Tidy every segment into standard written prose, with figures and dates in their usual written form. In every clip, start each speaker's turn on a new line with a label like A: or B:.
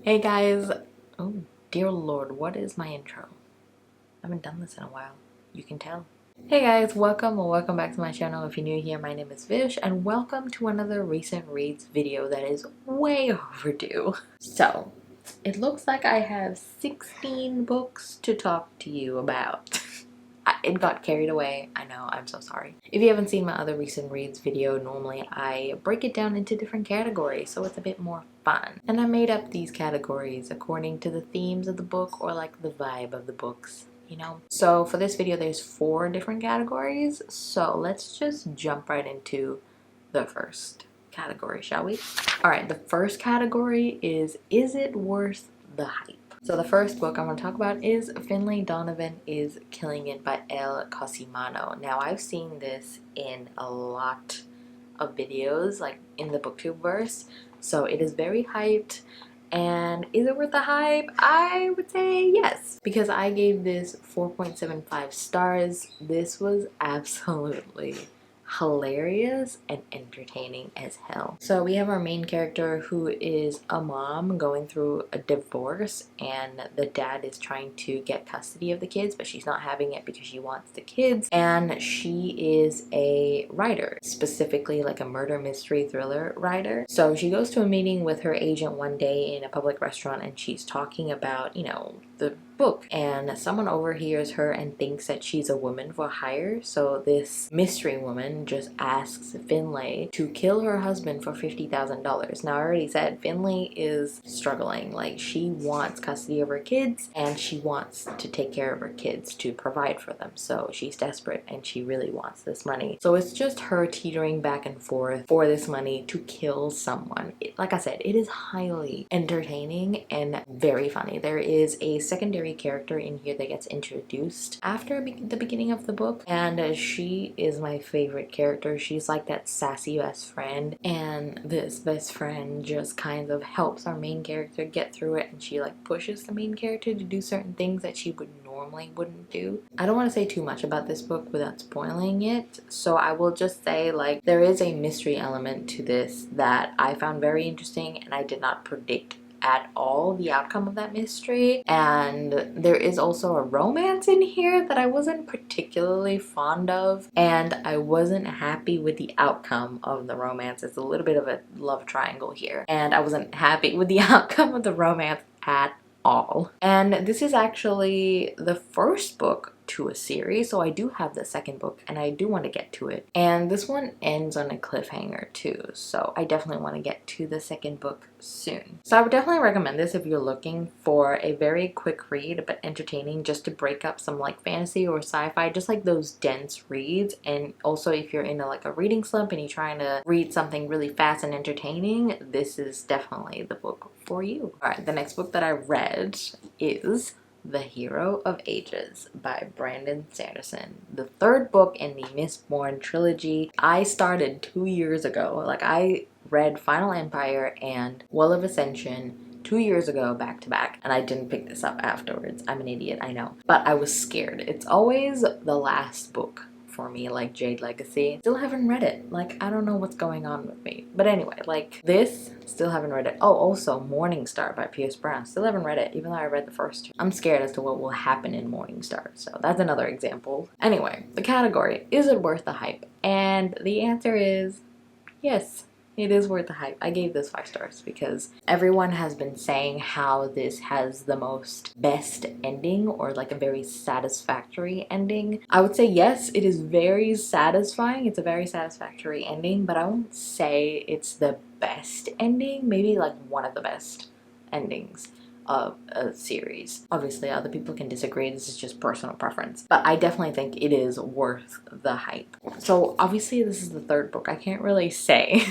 A: Hey guys, oh dear lord, what is my intro? I haven't done this in a while, you can tell. Hey guys, welcome or welcome back to my channel. If you're new here, my name is Vish and welcome to another recent reads video that is way overdue. So, it looks like I have 16 books to talk to you about. It got carried away. I know, I'm so sorry. If you haven't seen my other recent reads video, normally I break it down into different categories so it's a bit more fun. And I made up these categories according to the themes of the book or like the vibe of the books, you know? So for this video there's 4 different categories, so let's just jump right into the first category, shall we? Alright, the first category is it worth the hype? So the first book I'm going to talk about is Finlay Donovan is Killing It by El Cosimano. Now I've seen this in a lot of videos, like in the booktubeverse, so it is very hyped. And is it worth the hype? I would say yes, because I gave this 4.75 stars. This was absolutely hilarious and entertaining as hell. So we have our main character who is a mom going through a divorce, and the dad is trying to get custody of the kids, but she's not having it because she wants the kids. And she is a writer, specifically like a murder mystery thriller writer. So she goes to a meeting with her agent one day in a public restaurant, and she's talking about, you know, the book, and someone overhears her and thinks that she's a woman for hire. So this mystery woman just asks Finlay to kill her husband for $50,000. Now I already said Finlay is struggling. Like, she wants custody of her kids and she wants to take care of her kids, to provide for them. So she's desperate and she really wants this money. So it's just her teetering back and forth for this money to kill someone. Like I said, it is highly entertaining and very funny. There is a secondary character in here that gets introduced after the beginning of the book, and she is my favorite character. She's like that sassy best friend, and this best friend just kind of helps our main character get through it, and she like pushes the main character to do certain things that she would normally wouldn't do. I don't want to say too much about this book without spoiling it, so I will just say, like, there is a mystery element to this that I found very interesting, and I did not predict at all the outcome of that mystery. And there is also a romance in here that I wasn't particularly fond of, and I wasn't happy with the outcome of the romance. It's a little bit of a love triangle here, and I wasn't happy with the outcome of the romance at all. And this is actually the first book to a series, so I do have the second book and I do want to get to it. And this one ends on a cliffhanger too, so I definitely want to get to the second book soon. So I would definitely recommend this if you're looking for a very quick read but entertaining, just to break up some like fantasy or sci-fi, just like those dense reads. And also if you're in a reading slump and you're trying to read something really fast and entertaining, this is definitely the book for you. Alright, the next book that I read is The Hero of Ages by Brandon Sanderson, the third book in the Mistborn trilogy. I started 2 years ago. Like, I read Final Empire and Well of Ascension 2 years ago back to back, and I didn't pick this up afterwards. I'm an idiot, I know, but I was scared. It's always the last book for me, like Jade Legacy. Still haven't read it. Like, I don't know what's going on with me. But anyway, like this, still haven't read it. Oh, also Morningstar by Pierce Brown. Still haven't read it, even though I read the first two. I'm scared as to what will happen in Morningstar, so that's another example. Anyway, the category, is it worth the hype? And the answer is yes. It is worth the hype. I gave this 5 stars because everyone has been saying how this has the most best ending, or like a very satisfactory ending. I would say yes, it is very satisfying. It's a very satisfactory ending, but I won't say it's the best ending. Maybe like one of the best endings of a series. Obviously other people can disagree, this is just personal preference, but I definitely think it is worth the hype. So obviously this is the third book. I can't really say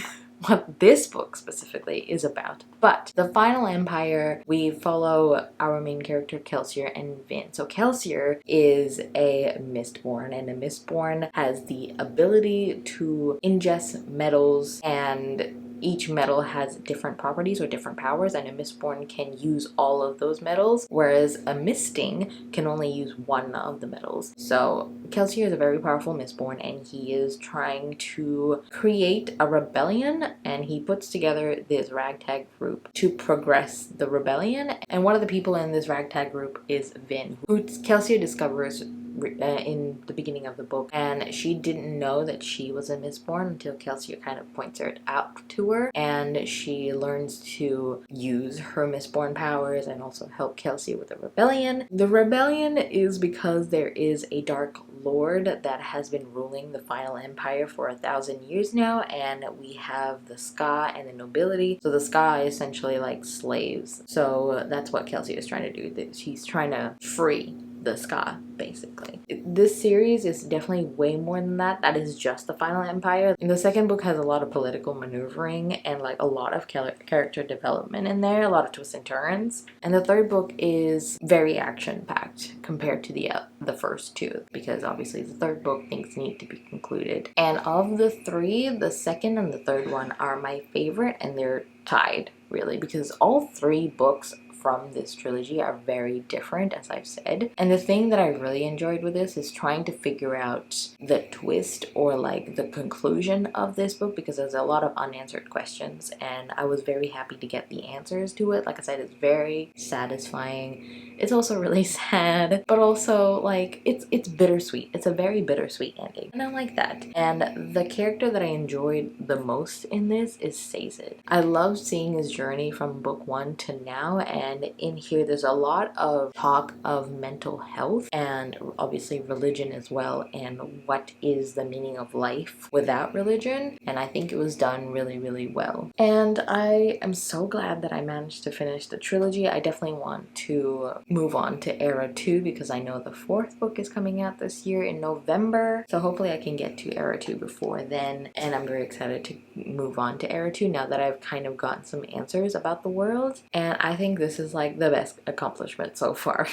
A: what this book specifically is about, but The Final Empire, we follow our main character Kelsier and Vin. So Kelsier is a Mistborn, and a Mistborn has the ability to ingest metals and each metal has different properties or different powers, and a Mistborn can use all of those metals, whereas a Misting can only use one of the metals. So Kelsier is a very powerful Mistborn, and he is trying to create a rebellion, and he puts together this ragtag group to progress the rebellion. And one of the people in this ragtag group is Vin, who Kelsier discovers in the beginning of the book, and she didn't know that she was a Mistborn until Kelsier kind of points it out to her, and she learns to use her Mistborn powers and also help Kelsier with the rebellion. The rebellion is because there is a Dark Lord that has been ruling the final empire for 1,000 years now, and we have the Ska and the nobility. So the Ska are essentially like slaves. So that's what Kelsier is trying to do. She's trying to free the Ska, basically. This series is definitely way more than that. That is just the final empire. And the second book has a lot of political maneuvering and like a lot of character development in there, a lot of twists and turns. And the third book is very action-packed compared to the first two, because obviously the third book things need to be concluded. And of the three, the second and the third one are my favorite, and they're tied really, because all three books from this trilogy are very different, as I've said. And the thing that I really enjoyed with this is trying to figure out the twist or like the conclusion of this book, because there's a lot of unanswered questions, and I was very happy to get the answers to it. Like I said, it's very satisfying. It's also really sad, but also like it's bittersweet. It's a very bittersweet ending, and I like that. And the character that I enjoyed the most in this is Sazed. I love seeing his journey from book 1 to now, and in here there's a lot of talk of mental health and obviously religion as well, and what is the meaning of life without religion, and I think it was done really, really well. And I am so glad that I managed to finish the trilogy. I definitely want to move on to Era 2, because I know the fourth book is coming out this year in November, so hopefully I can get to Era 2 before then, and I'm very excited to move on to Era 2 now that I've kind of gotten some answers about the world. And I think this is like the best accomplishment so far.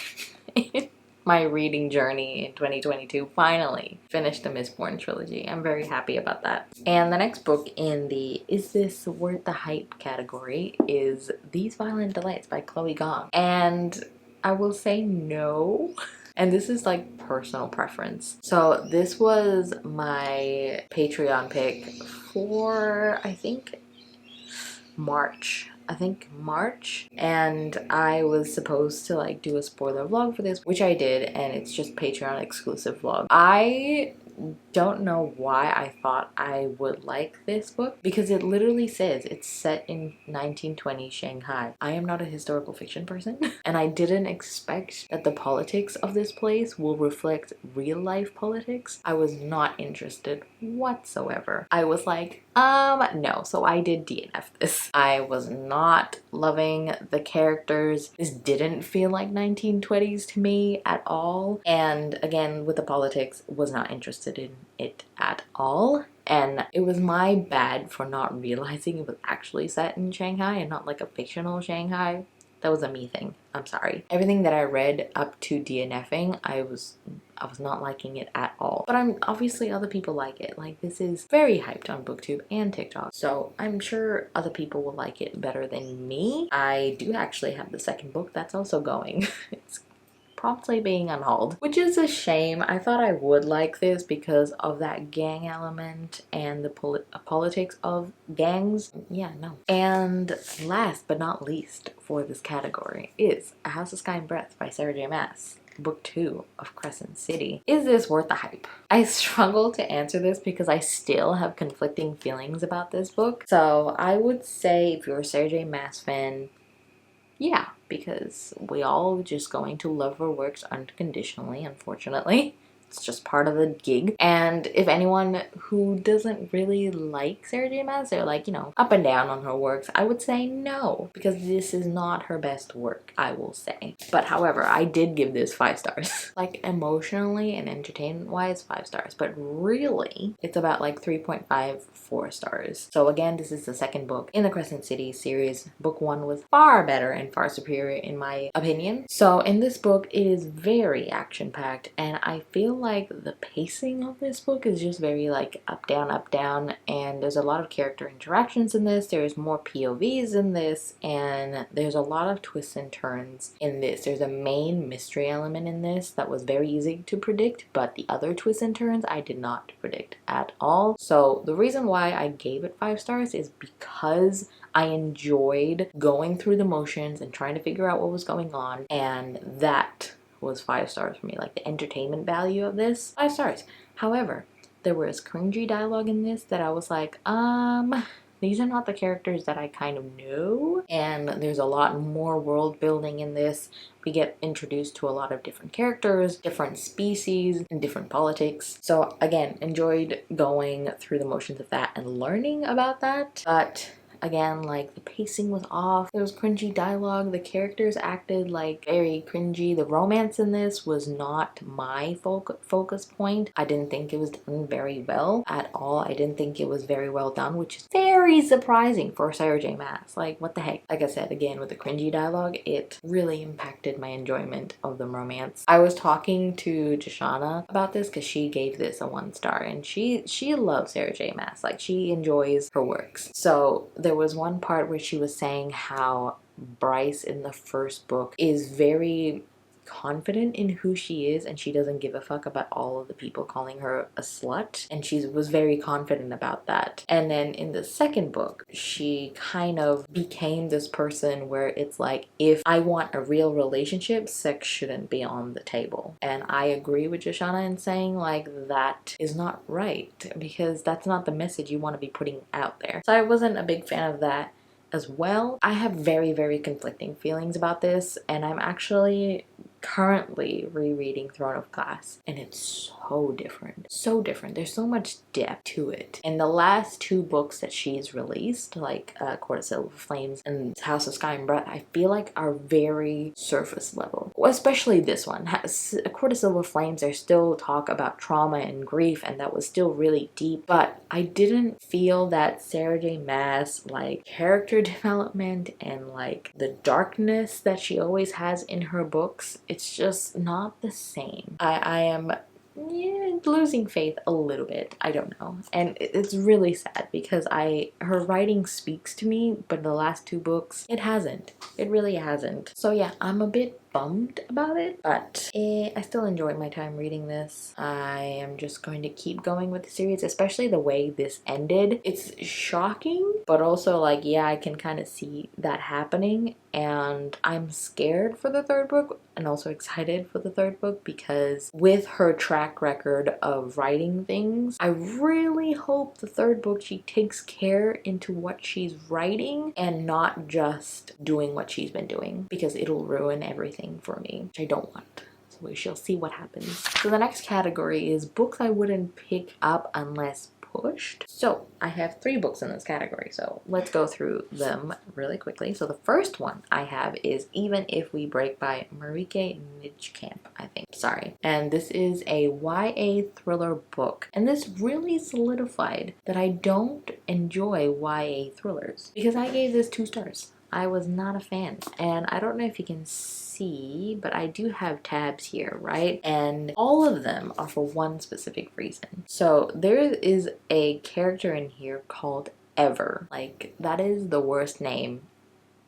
A: My reading journey in 2022 finally finished the Mistborn trilogy. I'm very happy about that. And the next book in the Is This Worth the Hype category is These Violent Delights by Chloe Gong. And I will say no. And this is like personal preference. So this was my Patreon pick for, I think March, and I was supposed to like do a spoiler vlog for this, which I did, and it's just Patreon exclusive vlog. I don't know why I thought I would like this book, because it literally says it's set in 1920 Shanghai. I am not a historical fiction person, and I didn't expect that the politics of this place will reflect real life politics. I was not interested whatsoever. I was like, no. So I did DNF this. I was not loving the characters. This didn't feel like 1920s to me at all. And again, with the politics, was not interested in it at all. And it was my bad for not realizing it was actually set in Shanghai and not like a fictional Shanghai. That was a me thing. I'm sorry. Everything that I read up to DNFing, I was not liking it at all. But obviously other people like it. Like, this is very hyped on BookTube and TikTok. So I'm sure other people will like it better than me. I do actually have the second book that's also going. It's promptly being unhauled, which is a shame. I thought I would like this because of that gang element and the politics of gangs. Yeah, no. And last but not least for this category is A House of Sky and Breath by Sarah J Maas. Book 2 of Crescent City. Is this worth the hype? I struggle to answer this because I still have conflicting feelings about this book. So I would say if you're a Sarah J Maas fan, yeah, because we all just going to love her works unconditionally, unfortunately. It's just part of the gig. And if anyone who doesn't really like Sarah J Maas, they're like, you know, up and down on her works, I would say no, because this is not her best work, I will say. But however, I did give this 5 stars. Like, emotionally and entertainment wise, 5 stars, but really it's about like 3.5, 4 stars. So again, this is the second book in the Crescent City series. Book 1 was far better and far superior in my opinion. So in this book, it is very action-packed, and I feel like the pacing of this book is just very like up down, and there's a lot of character interactions in this. There's more POVs in this, and there's a lot of twists and turns in this. There's a main mystery element in this that was very easy to predict, but the other twists and turns I did not predict at all. So the reason why I gave it 5 stars is because I enjoyed going through the motions and trying to figure out what was going on, and that was 5 stars for me. Like the entertainment value of this, 5 stars. However, there was cringy dialogue in this that I was like, these are not the characters that I kind of know. And there's a lot more world building in this. We get introduced to a lot of different characters, different species, and different politics. So again, enjoyed going through the motions of that and learning about that. But again, like the pacing was off. There was cringy dialogue. The characters acted like very cringy. The romance in this was not my focus point. I didn't think it was done very well at all. I didn't think it was very well done, which is very surprising for Sarah J Maas. Like, what the heck? Like I said, again, with the cringy dialogue, it really impacted my enjoyment of the romance. I was talking to Joshana about this because she gave this a 1 star, and she loves Sarah J Maas. Like, she enjoys her works. So there was one part where she was saying how Bryce in the first book is very confident in who she is, and she doesn't give a fuck about all of the people calling her a slut, and she was very confident about that. And then in the second book, she kind of became this person where it's like, if I want a real relationship, sex shouldn't be on the table. And I agree with Joshana in saying like that is not right, because that's not the message you want to be putting out there. So I wasn't a big fan of that as well. I have very conflicting feelings about this, and I'm actually currently rereading Throne of Glass, and it's so different. There's so much depth to it. And the last 2 books that she's released, like Court of Silver Flames and House of Sky and Breath, I feel like are very surface level. Well, especially this one. Court of Silver Flames, there's still talk about trauma and grief, and that was still really deep, but I didn't feel that Sarah J Maas like character development and like the darkness that she always has in her books. It's just not the same. I am losing faith a little bit. I don't know. And it's really sad because her writing speaks to me, but the last 2 books, it hasn't. It really hasn't. So yeah, I'm a bit bummed about it, but I still enjoy my time reading this. I am just going to keep going with the series, especially the way this ended. It's shocking, but also like, yeah, I can kind of see that happening, and I'm scared for the 3rd book and also excited for the 3rd book, because with her track record of writing things, I really hope the 3rd book she takes care into what she's writing and not just doing what she's been doing, because it'll ruin everything for me, which I don't want. So we shall see what happens. So the next category is books I wouldn't pick up unless pushed. So I have 3 books in this category, so let's go through them really quickly. So the first one I have is Even If We Break by Marieke Nijkamp, I think. Sorry. And this is a YA thriller book, and this really solidified that I don't enjoy YA thrillers, because I gave this 2 stars. I was not a fan, and I don't know if you can see, but I do have tabs here, right? And all of them are for one specific reason. So there is a character in here called Ever. Like, that is the worst name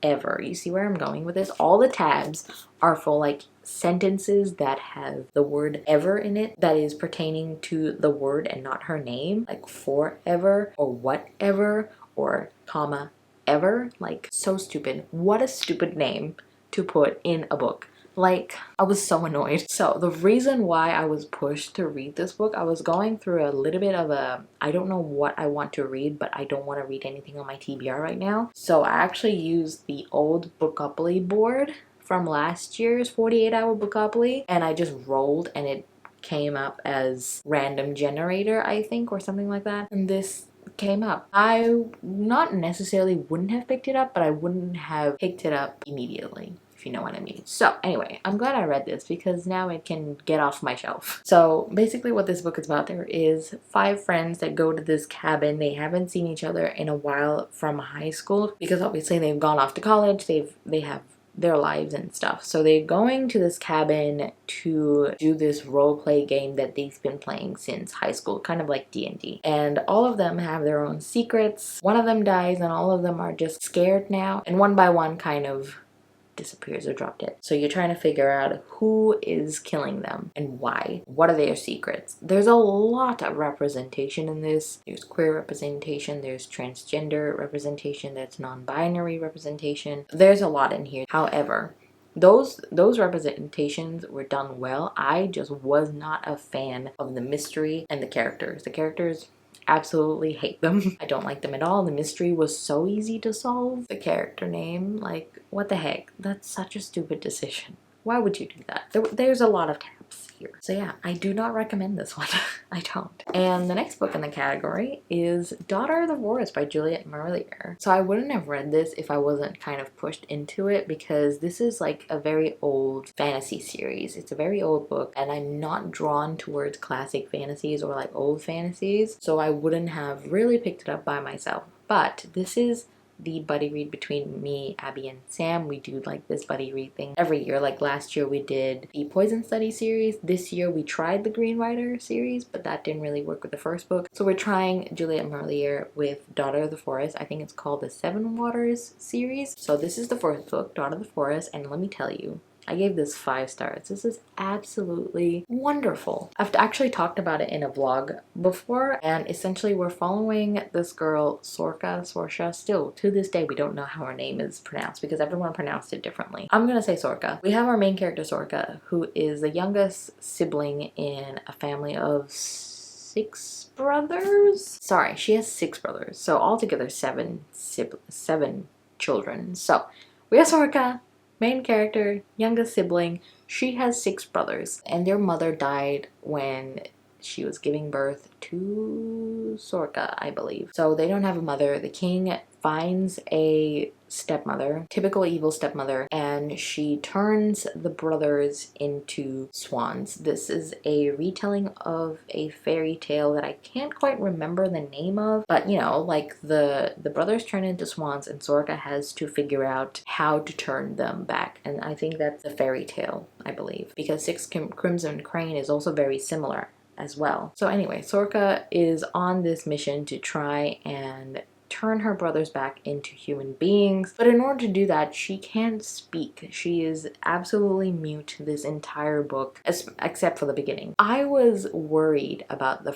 A: ever. You see where I'm going with this? All the tabs are for like sentences that have the word ever in it, that is pertaining to the word and not her name, like forever or whatever or comma ever. Like, so stupid. What a stupid name to put in a book. Like, I was so annoyed. So the reason why I was pushed to read this book, I was going through a little bit of a, I don't know what I want to read, but I don't want to read anything on my TBR right now. So I actually used the old Bookopoly board from last year's 48-hour Bookopoly, and I just rolled, and it came up as random generator, I think, or something like that. And this came up. I not necessarily wouldn't have picked it up, but I wouldn't have picked it up immediately, if you know what I mean. So anyway, I'm glad I read this because now it can get off my shelf. So basically what this book is about, there is 5 friends that go to this cabin. They haven't seen each other in a while from high school, because obviously they've gone off to college. They have their lives and stuff. So they're going to this cabin to do this role play game that they've been playing since high school, kind of like D&D. And all of them have their own secrets. One of them dies and all of them are just scared now, and one by one kind of disappears or drop dead. So you're trying to figure out who is killing them and why. What are their secrets? There's a lot of representation in this. There's queer representation, there's transgender representation, there's non-binary representation. There's a lot in here. However, those representations were done well. I just was not a fan of the mystery and the characters. The characters, absolutely hate them. I don't like them at all. The mystery was so easy to solve. The character name, like, what the heck? That's such a stupid decision. Why would you do that? There's a lot of tabs here. So yeah, I do not recommend this one. I don't. And the next book in the category is Daughter of the Forest by Juliet Marillier. So I wouldn't have read this if I wasn't kind of pushed into it, because this is like a very old fantasy series. It's a very old book and I'm not drawn towards classic fantasies or like old fantasies, so I wouldn't have really picked it up by myself. But this is the buddy read between me, Abby, and Sam. We do like this buddy read thing every year. Like last year we did the Poison Study series. This year we tried the Green Rider series, but that didn't really work with the first book. So we're trying Juliet Marillier with Daughter of the Forest. I think it's called the Seven Waters series. So this is the first book, Daughter of the Forest, and let me tell you, I gave this 5 stars. This is absolutely wonderful. I've actually talked about it in a vlog before, and essentially we're following this girl, Sorcha. Still, to this day, we don't know how her name is pronounced because everyone pronounced it differently. I'm gonna say Sorcha. We have our main character, Sorcha, who is the youngest sibling in a family of 6 brothers? Sorry, she has 6 brothers. So altogether 7 children. So we have Sorcha, main character, youngest sibling. She has 6 brothers, and their mother died when she was giving birth to Sorcha, I believe. So they don't have a mother. The king finds a stepmother, typical evil stepmother, and she turns the brothers into swans. This is a retelling of a fairy tale that I can't quite remember the name of, but you know, like the brothers turn into swans and Sorcha has to figure out how to turn them back. And I think that's a fairy tale, I believe, because Six Crimson Crane is also very similar as well. So anyway, Sorcha is on this mission to try and turn her brothers back into human beings, but in order to do that, she can't speak. She is absolutely mute this entire book, except for the beginning. I was worried about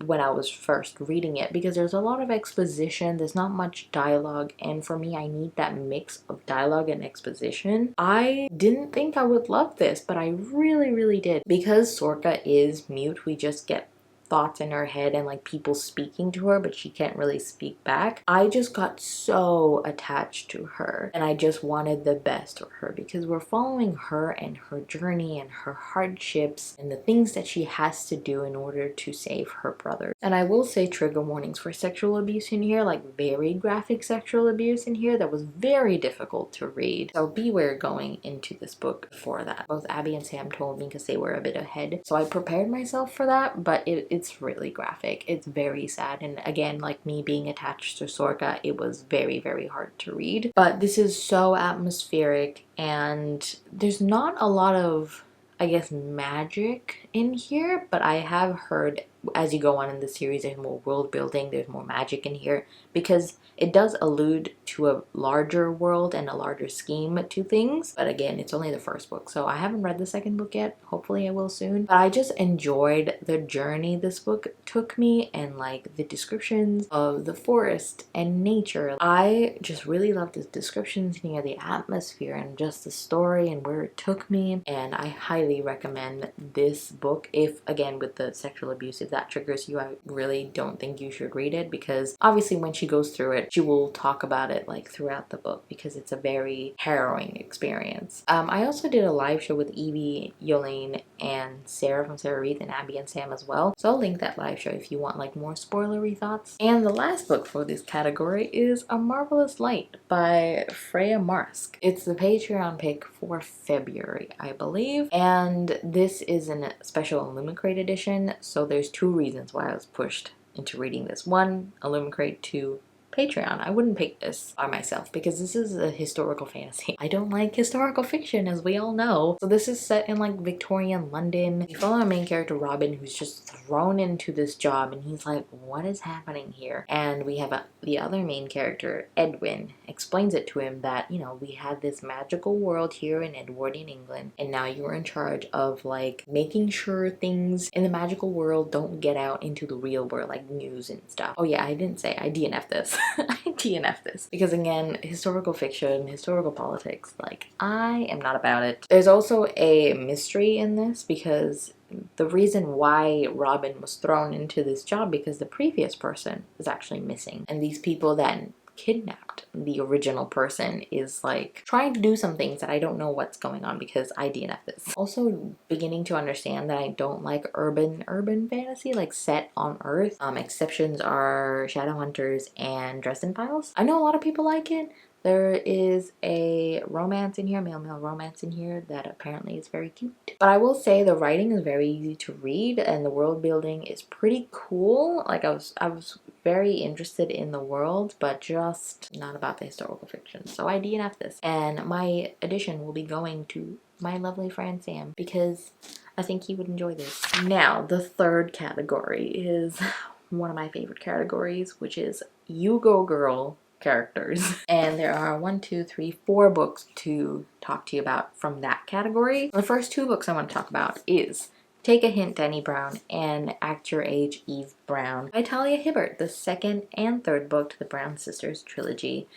A: when I was first reading it, because there's a lot of exposition, there's not much dialogue, and for me, I need that mix of dialogue and exposition. I didn't think I would love this, but I really did. Because Sorcha is mute, we just get thoughts in her head and like people speaking to her, but she can't really speak back. I just got so attached to her and I just wanted the best for her, because we're following her and her journey and her hardships and the things that she has to do in order to save her brother. And I will say trigger warnings for sexual abuse in here, like very graphic sexual abuse in here that was very difficult to read. So beware going into this book for that. Both Abby and Sam told me because they were a bit ahead. So I prepared myself for that, but it's really graphic. It's very sad. And again, like me being attached to Sorcha, it was very hard to read. But this is so atmospheric and there's not a lot of, I guess, magic in here, but I have heard as you go on in the series there's more world building, there's more magic in here, because it does allude to a larger world and a larger scheme to things. But again, it's only the first book, so I haven't read the second book yet. Hopefully I will soon. But I just enjoyed the journey this book took me, and like the descriptions of the forest and nature. I just really loved the descriptions here, the atmosphere, and just the story and where it took me. And I highly recommend this book. If, again, with the sexual abuse, if that triggers you, I really don't think you should read it, because obviously when she goes through it, she will talk about it like throughout the book, because it's a very harrowing experience. I also did a live show with Evie, Yolene, and Sarah from Sarah Reed, and Abby and Sam as well. So I'll link that live show if you want like more spoilery thoughts. And the last book for this category is A Marvelous Light by Freya Marsk. It's the Patreon pick for February, I believe. And this is a special Illumicrate edition. So there's 2 reasons why I was pushed into reading this. 1, Illumicrate, 2, Patreon. I wouldn't pick this by myself because this is a historical fantasy. I don't like historical fiction, as we all know. So this is set in like Victorian London. We follow our main character Robin, who's just thrown into this job, and he's like, what is happening here? And we have the other main character, Edwin, explains it to him that, you know, we had this magical world here in Edwardian England, and now you're in charge of like making sure things in the magical world don't get out into the real world, like news and stuff. Oh yeah, I didn't say I DNF this. I DNF this because again, historical fiction, historical politics, like I am not about it. There's also a mystery in this because the reason why Robin was thrown into this job because the previous person is actually missing, and these people then kidnapped the original person is like trying to do some things that I don't know what's going on because I DNF this. Also beginning to understand that I don't like urban fantasy, like set on Earth. Exceptions are Shadowhunters and Dresden Files. I know a lot of people like it. There is a romance in here, male romance in here that apparently is very cute. But I will say the writing is very easy to read and the world building is pretty cool. Like I was very interested in the world, but just not about the historical fiction. So I DNF this. And my edition will be going to my lovely friend Sam because I think he would enjoy this. Now, the third category is one of my favorite categories, which is You Go Girl characters. And there are 4 books to talk to you about from that category. The first 2 books I want to talk about is Take a Hint, Dani Brown, and Act Your Age, Eve Brown by Talia Hibbert, the second and third book to the Brown Sisters trilogy.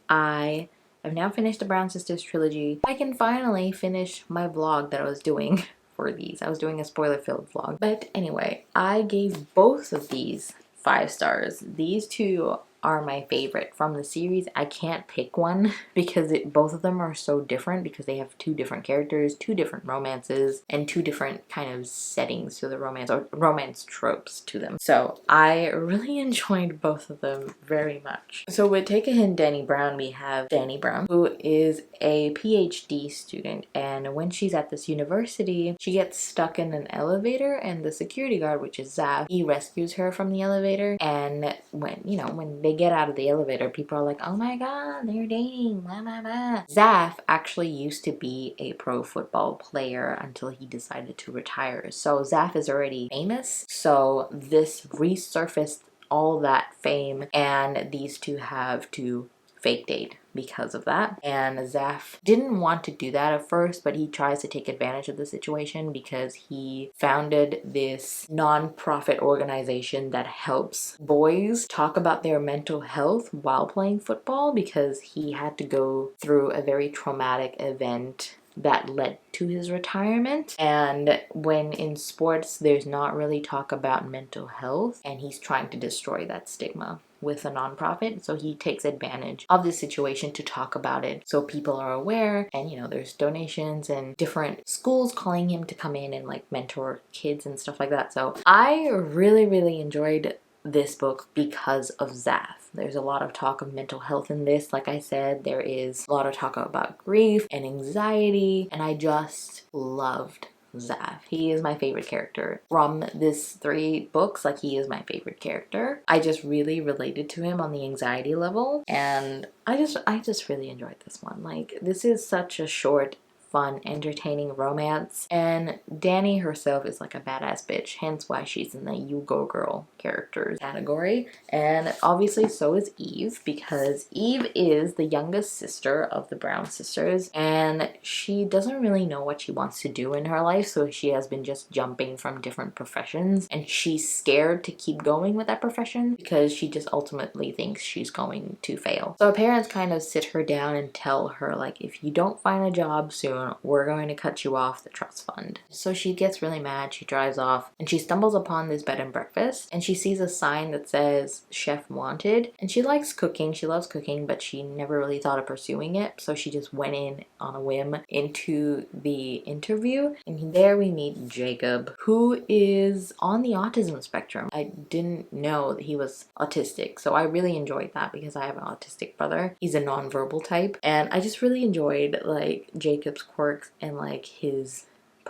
A: I have now finished the Brown Sisters trilogy. I can finally finish my vlog that I was doing for these. I was doing a spoiler-filled vlog. But anyway, I gave both of these 5 stars. These 2 are my favorite from the series. I can't pick one because both of them are so different because they have 2 different characters, 2 different romances, and 2 different kind of settings to the romance, or romance tropes to them. So I really enjoyed both of them very much. So with Take a Hint, Dani Brown, we have Dani Brown, who is a PhD student, and when she's at this university, she gets stuck in an elevator, and the security guard, which is Zav, he rescues her from the elevator. And when they get out of the elevator, people are like, oh my god, they're dating, blah blah blah. Zaf actually used to be a pro football player until he decided to retire. So Zaf is already famous. So this resurfaced all that fame, and these 2 have to fake date because of that. And Zaf didn't want to do that at first, but he tries to take advantage of the situation because he founded this non-profit organization that helps boys talk about their mental health while playing football, because he had to go through a very traumatic event that led to his retirement. And when in sports there's not really talk about mental health, and he's trying to destroy that stigma with a nonprofit, so he takes advantage of this situation to talk about it so people are aware. And there's donations and different schools calling him to come in and like mentor kids and stuff like that. So I really enjoyed this book because of Zaf. There's a lot of talk of mental health in this. Like I said, there is a lot of talk about grief and anxiety, and I just loved Zaf. He is my favorite character from this 3 books. Like, he is my favorite character. I just really related to him on the anxiety level, and I just really enjoyed this one. Like, this is such a short, fun, entertaining romance, and Dani herself is like a badass bitch, hence why she's in the You Go Girl characters category. And obviously so is Eve, because Eve is the youngest sister of the Brown sisters, and she doesn't really know what she wants to do in her life, so she has been just jumping from different professions, and she's scared to keep going with that profession because she just ultimately thinks she's going to fail. So her parents kind of sit her down and tell her, like, if you don't find a job soon, we're going to cut you off the trust fund. So she gets really mad, she drives off, and she stumbles upon this bed and breakfast, and she sees a sign that says chef wanted, and she likes cooking, she loves cooking, but she never really thought of pursuing it, so she just went in on a whim into the interview. And there we meet Jacob, who is on the autism spectrum. I didn't know that he was autistic, so I really enjoyed that because I have an autistic brother. He's a nonverbal type, and I just really enjoyed like Jacob's quirks and like his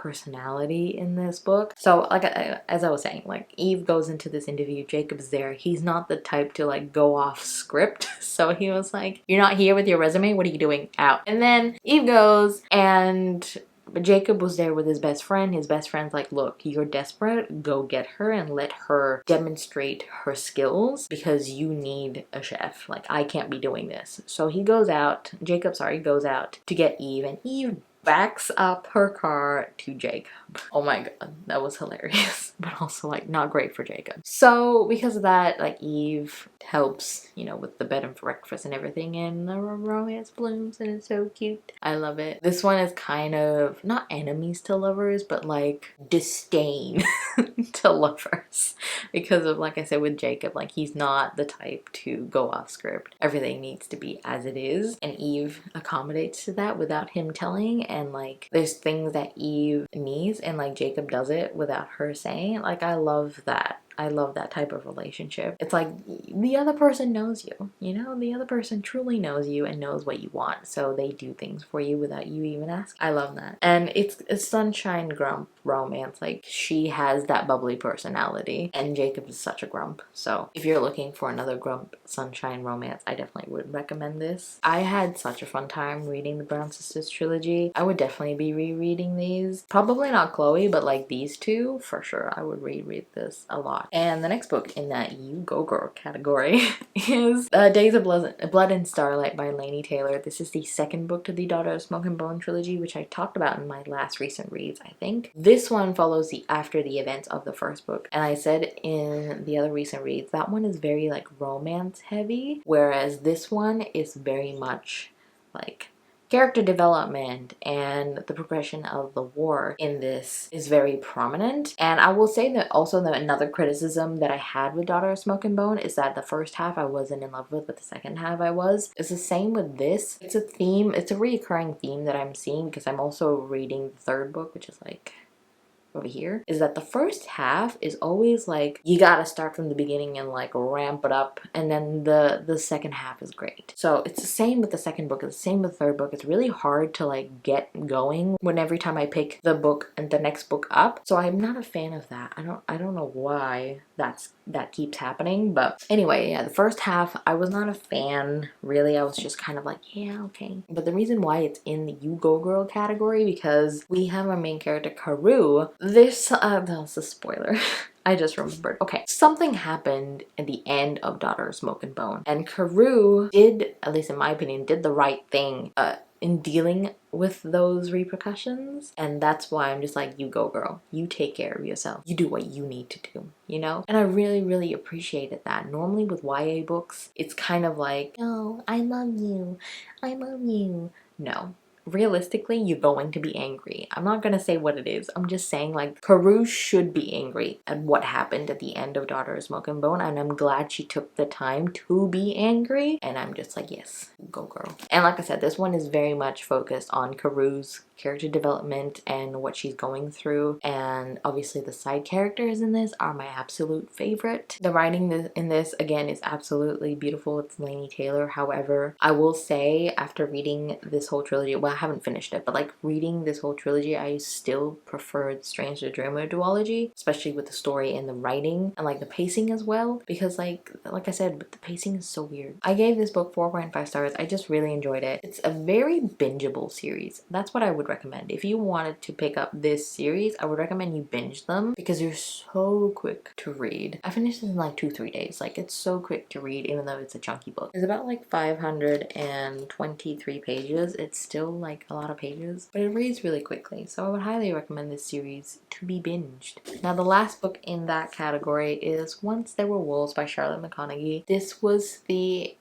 A: personality in this book. So like as I was saying, like Eve goes into this interview, Jacob's there. He's not the type to like go off script. So he was like, "You're not here with your resume? What are you doing? Out." And then Eve goes, and Jacob was there with his best friend. His best friend's like, "Look, you're desperate. Go get her and let her demonstrate her skills because you need a chef. Like, I can't be doing this." So he goes out, Jacob, sorry, goes out to get Eve, and Eve backs up her car to Jacob. Oh my god, that was hilarious, but also like not great for Jacob. So because of that, like Eve helps, you know, with the bed and breakfast and everything, and the romance blooms, and it's so cute. I love it. This one is kind of not enemies to lovers, but like disdain to lovers, because of, like I said, with Jacob, like he's not the type to go off script. Everything needs to be as it is, and Eve accommodates to that without him telling. And like there's things that Eve needs and like Jacob does it without her saying. Like I love that. I love that type of relationship. It's like the other person knows you, you know, the other person truly knows you and knows what you want, so they do things for you without you even asking. I love that. And it's a sunshine grump romance. Like she has that bubbly personality, and Jacob is such a grump. So if you're looking for another grump sunshine romance, I definitely would recommend this. I had such a fun time reading the Brown Sisters trilogy. I would definitely be rereading these. Probably not Chloe, but like these two for sure. I would reread this a lot. And the next book in that You Go Girl category is Days of Blood and Starlight by Laini Taylor. This is the second book to the Daughter of Smoke and Bone trilogy, which I talked about in my last recent reads, I think. This one follows after the events of the first book. And I said in the other recent reads, that one is very like romance heavy, whereas this one is very much like character development, and the progression of the war in this is very prominent. And I will say that also that another criticism that I had with Daughter of Smoke and Bone is that the first half I wasn't in love with, but the second half I was. It's the same with this. It's a theme, it's a recurring theme that I'm seeing, because I'm also reading the third book, which is like over here, is that the first half is always like you gotta start from the beginning and like ramp it up, and then the second half is great. So it's the same with the second book, it's the same with the third book. It's really hard to like get going when every time I pick the book and the next book up. So I'm not a fan of that. I don't know why that keeps happening, but anyway, yeah, the first half I was not a fan really. I was just kind of like, yeah, okay. But the reason why it's in the You Go Girl category, because we have our main character Karu. This that's a spoiler. I just remembered. Okay, something happened at the end of Daughter of Smoke and Bone, and Karu did, at least in my opinion, did the right thing in dealing with those repercussions. And that's why I'm just like, you go girl, you take care of yourself, you do what you need to do, you know? And I really appreciated that. Normally with YA books, it's kind of like, oh, I love you, no, realistically you're going to be angry. I'm not gonna say what it is. I'm just saying like Karu should be angry at what happened at the end of Daughter of Smoke and Bone, and I'm glad she took the time to be angry, and I'm just like, yes, go girl. And like I said, this one is very much focused on Karu's character development and what she's going through, and obviously the side characters in this are my absolute favorite. The writing in this again is absolutely beautiful. It's Laini Taylor. However, I will say after reading this whole trilogy, well, I haven't finished it, but like reading this whole trilogy, I still preferred Strange the Dreamer duology, especially with the story and the writing and like the pacing as well, because like I said, the pacing is so weird. I gave this book 4.5 stars. I just really enjoyed it. It's a very bingeable series. That's what I would recommend. If you wanted to pick up this series, I would recommend you binge them because they're so quick to read. I finished it in like 2-3 days. Like it's so quick to read, even though it's a chunky book. It's about like 523 pages. It's still like a lot of pages, but it reads really quickly. So I would highly recommend this series to be binged. Now the last book in that category is Once There Were Wolves by Charlotte McConaughey. This was the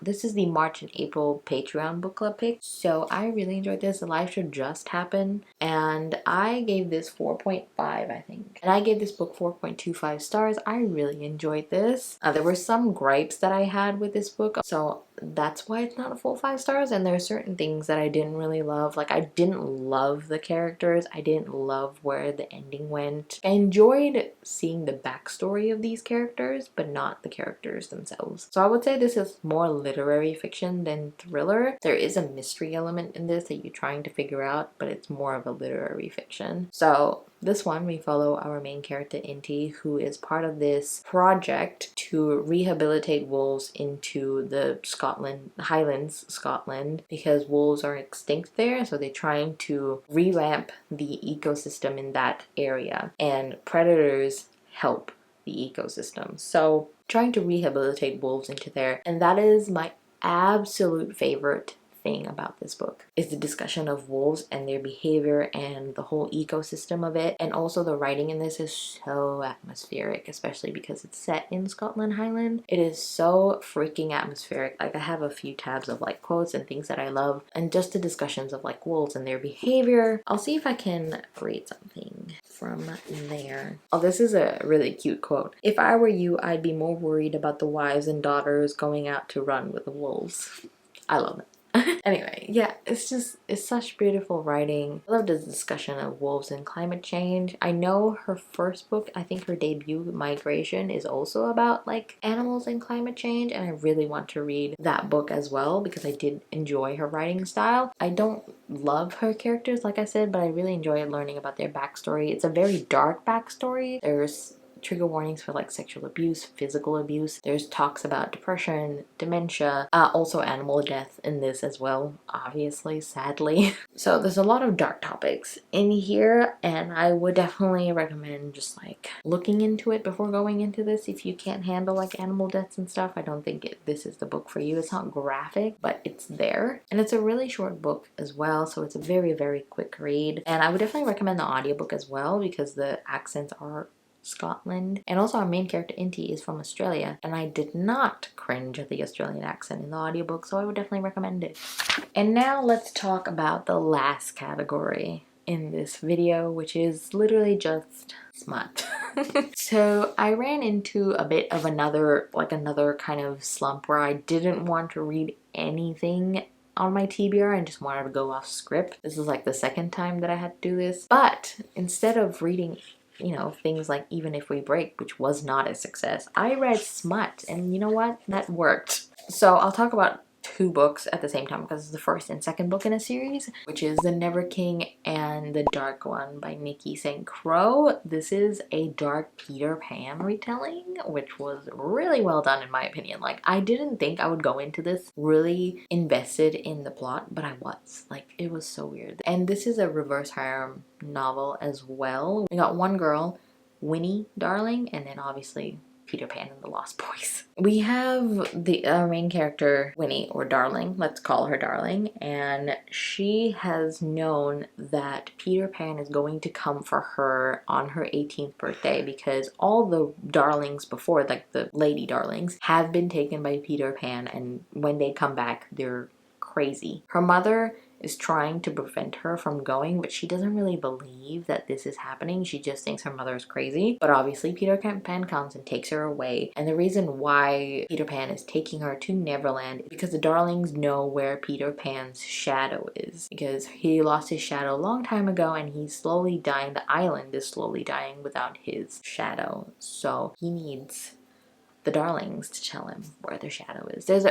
A: this is the March and April Patreon book club pick. So I really enjoyed this. The live show just happened and I gave this 4.5, I think. And I gave this book 4.25 stars. I really enjoyed this. There were some gripes that I had with this book, so that's why it's not a full 5 stars. And there are certain things that I didn't really love. Like I didn't love the characters. I didn't love where the ending went. I enjoyed seeing the backstory of these characters, but not the characters themselves. So I would say say this is more literary fiction than thriller. There is a mystery element in this that you're trying to figure out, but it's more of a literary fiction. So this one, we follow our main character Inti, who is part of this project to rehabilitate wolves into the Highlands, Scotland, because wolves are extinct there. So they're trying to revamp the ecosystem in that area, and predators help the ecosystem. So trying to rehabilitate wolves into there, and that is my absolute favorite thing about this book, is the discussion of wolves and their behavior and the whole ecosystem of it. And also the writing in this is so atmospheric, especially because it's set in Scotland Highland. It is so freaking atmospheric. Like, I have a few tabs of like quotes and things that I love, and just the discussions of like wolves and their behavior. I'll see if I can read something from there. Oh, this is a really cute quote. "If I were you, I'd be more worried about the wives and daughters going out to run with the wolves." I love it. Anyway, yeah, it's such beautiful writing. I love this discussion of wolves and climate change. I know her first book, I think her debut, Migration, is also about like animals and climate change, and I really want to read that book as well because I did enjoy her writing style. I don't love her characters, like I said, but I really enjoy learning about their backstory. It's a very dark backstory. There's trigger warnings for like sexual abuse, physical abuse. There's talks about depression, dementia, also animal death in this as well, obviously, sadly. So there's a lot of dark topics in here, and I would definitely recommend just like looking into it before going into this. If you can't handle like animal deaths and stuff, I don't think this is the book for you. It's not graphic, but it's there, and it's a really short book as well, so it's a very, very quick read. And I would definitely recommend the audiobook as well because the accents are Scotland. And also our main character Inti is from Australia, and I did not cringe at the Australian accent in the audiobook, so I would definitely recommend it. And now let's talk about the last category in this video, which is literally just smut. So I ran into a bit of another kind of slump where I didn't want to read anything on my TBR and just wanted to go off script. This is like the second time that I had to do this, but instead of reading, you know, things like Even If We Break, which was not a success, I read smut, and you know what? That worked. So I'll talk about two books at the same time because it's the first and second book in a series, which is The Never King and The Dark One by Nikki St. Crow. This is a dark Peter Pan retelling, which was really well done in my opinion. Like, I didn't think I would go into this really invested in the plot, but I was. Like, it was so weird. And this is a reverse harem novel as well. We got one girl, Winnie Darling, and then obviously Peter Pan and the Lost Boys. We have our main character, Winnie, or Darling, let's call her Darling, and she has known that Peter Pan is going to come for her on her 18th birthday because all the darlings before, like the lady darlings, have been taken by Peter Pan, and when they come back, they're crazy. Her mother is trying to prevent her from going, but she doesn't really believe that this is happening. She just thinks her mother is crazy. But obviously Peter Pan comes and takes her away. And the reason why Peter Pan is taking her to Neverland is because the darlings know where Peter Pan's shadow is. Because he lost his shadow a long time ago and he's slowly dying. The island is slowly dying without his shadow. So he needs the darlings to tell him where their shadow is. There's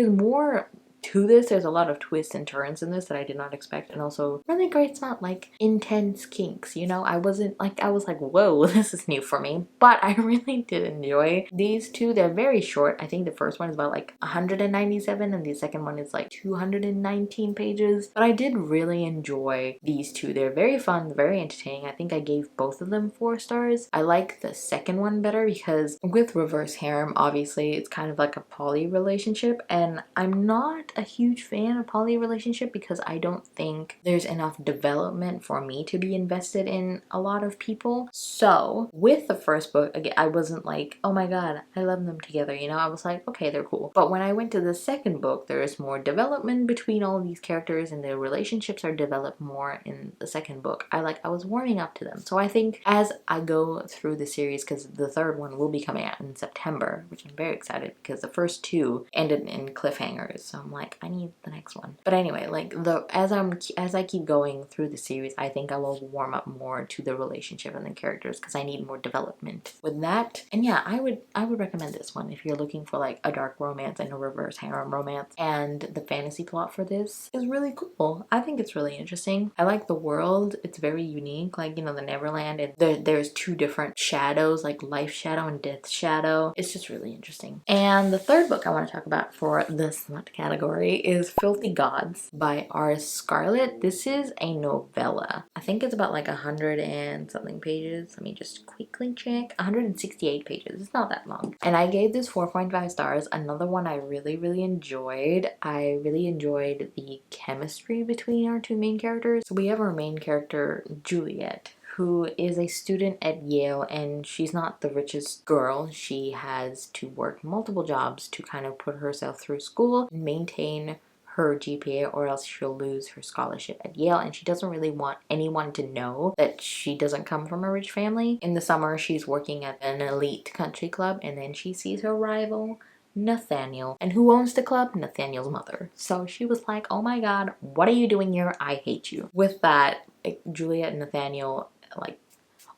A: more to this. There's a lot of twists and turns in this that I did not expect, and also really great smut, like intense kinks, you know. I was like, whoa, this is new for me, but I really did enjoy these two. They're very short. I think the first one is about like 197 and the second one is like 219 pages, but I did really enjoy these two. They're very fun, very entertaining. I think I gave both of them 4 stars. I like the second one better because with reverse harem, obviously it's kind of like a poly relationship, and I'm not a huge fan of poly relationship because I don't think there's enough development for me to be invested in a lot of people. So with the first book, again, I wasn't like, oh my god, I love them together, you know. I was like, okay, they're cool. But when I went to the second book, there is more development between all these characters and their relationships are developed more in the second book. I was warming up to them. So I think as I go through the series, because the third one will be coming out in September, which I'm very excited because the first 2 ended in cliffhangers. So I'm like, like, I need the next one. But anyway, like as I keep going through the series, I think I will warm up more to the relationship and the characters because I need more development with that. And yeah, I would recommend this one if you're looking for like a dark romance and a reverse harem romance. And the fantasy plot for this is really cool. I think it's really interesting. I like the world. It's very unique, like, you know, the Neverland, and there's two different shadows, like life shadow and death shadow. It's just really interesting. And the third book I want to talk about for the smut category is Filthy Gods by R. Scarlett. This is a novella. I think it's about like 100 and something pages. Let me just quickly check. 168 pages. It's not that long. And I gave this 4.5 stars. Another one I really enjoyed. I really enjoyed the chemistry between our two main characters. So we have our main character, Juliet, who is a student at Yale, and she's not the richest girl. She has to work multiple jobs to kind of put herself through school and maintain her GPA, or else she'll lose her scholarship at Yale, and she doesn't really want anyone to know that she doesn't come from a rich family. In the summer, she's working at an elite country club, and then she sees her rival, Nathaniel. And who owns the club? Nathaniel's mother. So she was like, oh my god, what are you doing here? I hate you. With that, Juliet and Nathaniel like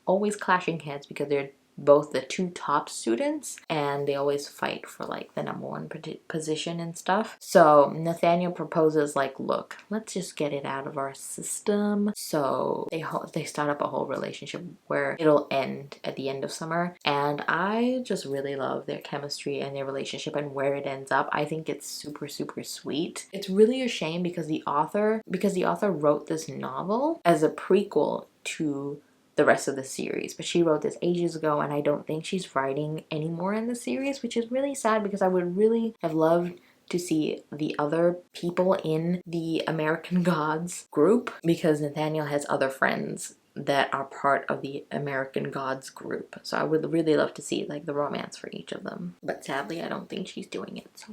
A: always clashing heads because they're both the two top students, and they always fight for like the #1 position and stuff. So Nathaniel proposes like, look, let's just get it out of our system. So they start up a whole relationship where it'll end at the end of summer, and I just really love their chemistry and their relationship and where it ends up. I think it's super sweet. It's really a shame because the author wrote this novel as a prequel to the rest of the series, but she wrote this ages ago, and I don't think she's writing anymore in the series, which is really sad because I would really have loved to see the other people in the American Gods group, because Nathaniel has other friends that are part of the American Gods group. So I would really love to see like the romance for each of them, but sadly I don't think she's doing it, so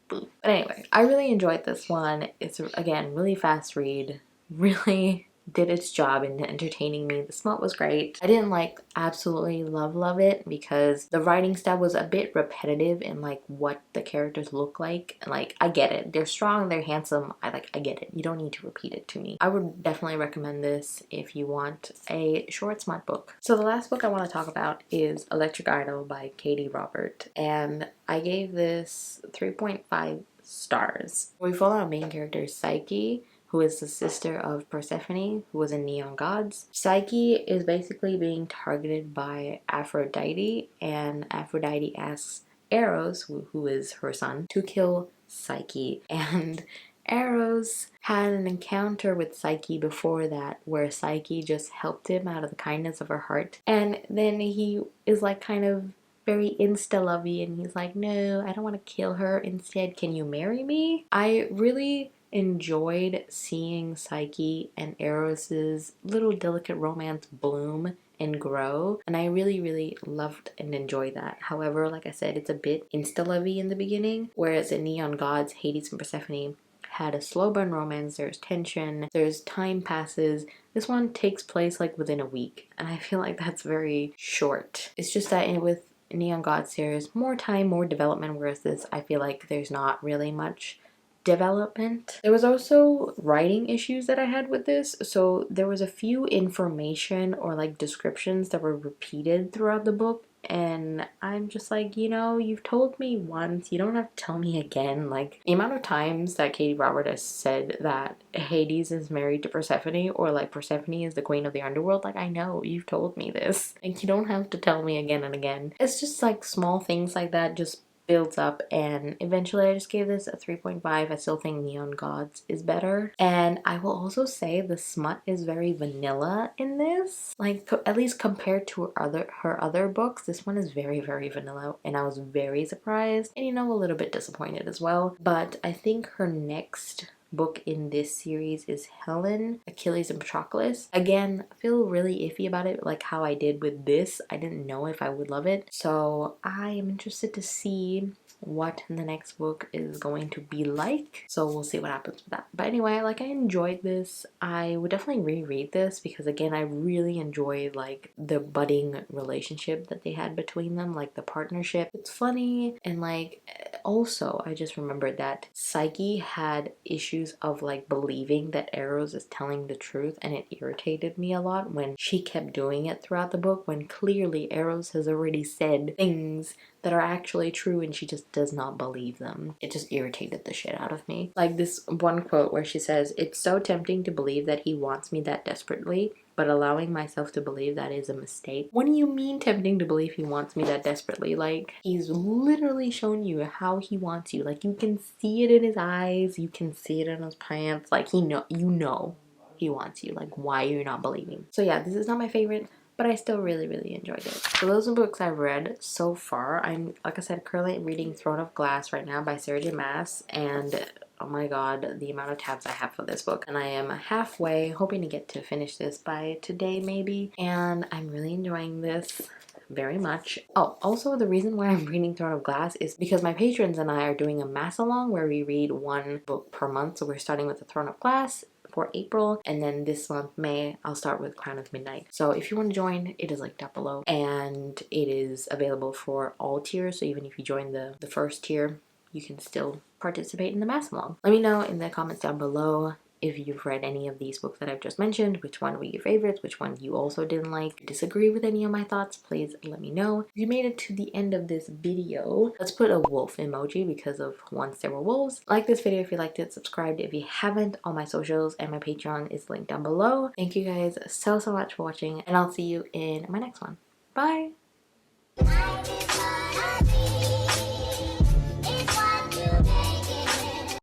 A: boo. But anyway, I really enjoyed this one. It's again really fast read, really did its job in entertaining me. The smut was great. I didn't like absolutely love it because the writing style was a bit repetitive in like what the characters look like. And like, I get it. They're strong, they're handsome. I get it. You don't need to repeat it to me. I would definitely recommend this if you want a short smut book. So the last book I want to talk about is Electric Idol by Katie Robert, and I gave this 3.5 stars. We follow our main character Psyche, who is the sister of Persephone, who was in Neon Gods. Psyche is basically being targeted by Aphrodite, and Aphrodite asks Eros, who is her son, to kill Psyche. And Eros had an encounter with Psyche before that, where Psyche just helped him out of the kindness of her heart. And then he is like kind of very insta-lovey, and he's like, no, I don't want to kill her. Instead, can you marry me? I really enjoyed seeing Psyche and Eros's little delicate romance bloom and grow, and I really loved and enjoyed that. However, like I said, it's a bit insta-lovey in the beginning, whereas in Neon Gods, Hades and Persephone had a slow burn romance. There's tension, there's time passes. This one takes place like within a week, and I feel like that's very short. It's just that with Neon Gods there's more time, more development, whereas this, I feel like there's not really much development. There was also writing issues that I had with this. So there was a few information or like descriptions that were repeated throughout the book, and I'm just like, you know, you've told me once, you don't have to tell me again. Like, the amount of times that Katie Robert has said that Hades is married to Persephone, or like Persephone is the queen of the underworld, like, I know you've told me this, like, you don't have to tell me again and again. It's just like small things like that just builds up, and eventually I just gave this a 3.5. I still think Neon Gods is better, and I will also say the smut is very vanilla in this, like at least compared to her other books. This one is very vanilla, and I was very surprised and, you know, a little bit disappointed as well. But I think her next book in this series is Helen, Achilles and Patroclus. Again, I feel really iffy about it, like how I did with this. I didn't know if I would love it, so I am interested to see what the next book is going to be like. So we'll see what happens with that. But anyway, like, I enjoyed this. I would definitely reread this because, again, I really enjoyed like the budding relationship that they had between them, like the partnership. It's funny, and like also, I just remembered that Psyche had issues of like believing that Eros is telling the truth, and it irritated me a lot when she kept doing it throughout the book, when clearly Eros has already said things that are actually true and she just does not believe them. It just irritated the shit out of me. Like this one quote where she says, "It's so tempting to believe that he wants me that desperately, but allowing myself to believe that is a mistake." What do you mean tempting to believe he wants me that desperately? Like, he's literally shown you how he wants you. Like, you can see it in his eyes, you can see it in his pants. Like, you know he wants you. Like, why are you not believing? So yeah, this is not my favorite, but I still really enjoyed it. So those are books I've read so far. I'm, like I said, currently reading Throne of Glass right now by Sarah J Maas, and oh my god, the amount of tabs I have for this book. And I am halfway, hoping to get to finish this by today maybe, and I'm really enjoying this very much. Oh, also the reason why I'm reading Throne of Glass is because my patrons and I are doing a mass along where we read one book per month. So we're starting with the Throne of Glass for April, and then this month, May, I'll start with Crown of Midnight. So if you want to join, it is linked up below, and it is available for all tiers. So even if you join the first tier, you can still participate in the mass along. Let me know in the comments down below if you've read any of these books that I've just mentioned, which one were your favorites, which one you also didn't like. Disagree with any of my thoughts, please let me know. If you made it to the end of this video, let's put a wolf emoji because of once there were wolves. Like this video if you liked it, subscribe if you haven't. All my socials and my Patreon is linked down below. Thank you guys so much for watching, and I'll see you in my next one. Bye!